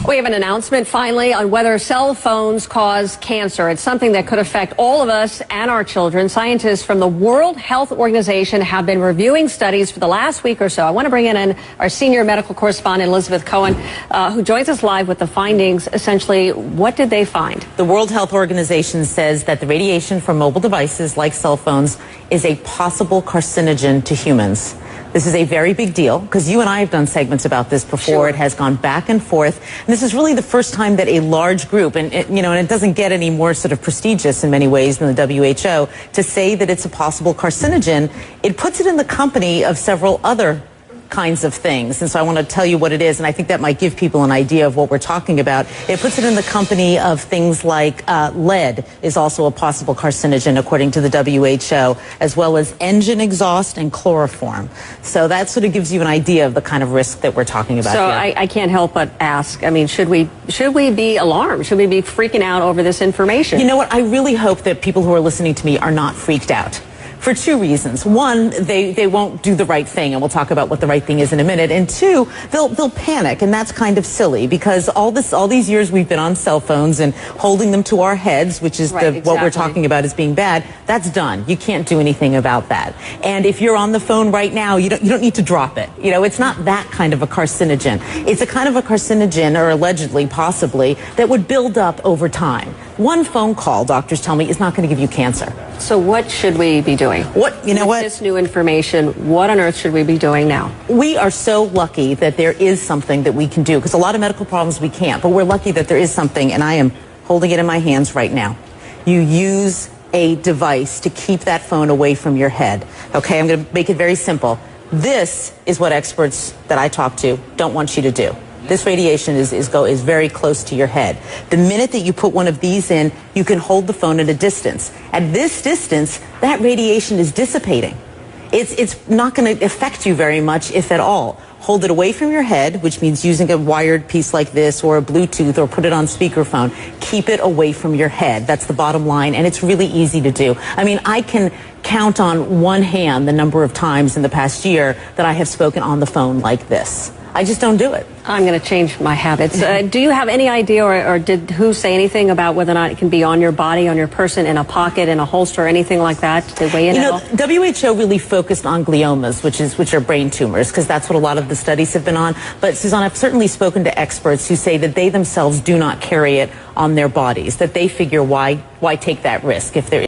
We have an announcement finally on whether cell phones cause cancer. It's something that could affect all of us and our children. Scientists from the World Health Organization have been reviewing studies for the last week or so. I want to bring in our senior medical correspondent, Elizabeth Cohen, who joins us live with the findings. Essentially, what did they find? The World Health Organization says that the radiation from mobile devices like cell phones is a possible carcinogen to humans. This is a very big deal because you and I have done segments about this before. Sure. It has gone back and forth. And this is really the first time that a large group, and it doesn't get any more sort of prestigious in many ways than the WHO, to say that it's a possible carcinogen. It puts it in the company of several other kinds of things. And so I want to tell you what it is, and I think that might give people an idea of what we're talking about. It puts it in the company of things like lead is also a possible carcinogen, according to the WHO, as well as engine exhaust and chloroform. So that sort of gives you an idea of the kind of risk that we're talking about so here. I can't help but ask, I mean, should we be alarmed? Should we be freaking out over this information? You know what? I really hope that people who are listening to me are not freaked out. For two reasons. One, they won't do the right thing, and we'll talk about what the right thing is in a minute. And two, they'll panic, and that's kind of silly because all these years we've been on cell phones and holding them to our heads, which is what we're talking about as being bad. That's done. You can't do anything about that. And if you're on the phone right now, you don't need to drop it. You know, it's not that kind of a carcinogen. It's a kind of a carcinogen, or allegedly, possibly, that would build up over time. One phone call, doctors tell me, is not going to give you cancer. So what should we be doing? With this new information, what on earth should we be doing now? We are so lucky that there is something that we can do, because a lot of medical problems we can't, but we're lucky that there is something, and I am holding it in my hands right now. You use a device to keep that phone away from your head. Okay, I'm going to make it very simple. This is what experts that I talk to don't want you to do. This radiation is very close to your head. The minute that you put one of these in, you can hold the phone at a distance. At this distance, that radiation is dissipating. It's not going to affect you very much, if at all. Hold it away from your head, which means using a wired piece like this or a Bluetooth, or put it on speakerphone. Keep it away from your head. That's the bottom line, and it's really easy to do. I mean, I can count on one hand the number of times in the past year that I have spoken on the phone like this. I just don't do it. I'm going to change my habits. Do you have any idea, or did WHO say anything about whether or not it can be on your body, on your person, in a pocket, in a holster, or anything like that? Did they weigh in at all? WHO really focused on gliomas, which are brain tumors, because that's what a lot of the studies have been on. But Suzanne, I've certainly spoken to experts who say that they themselves do not carry it on their bodies, that they figure why take that risk if there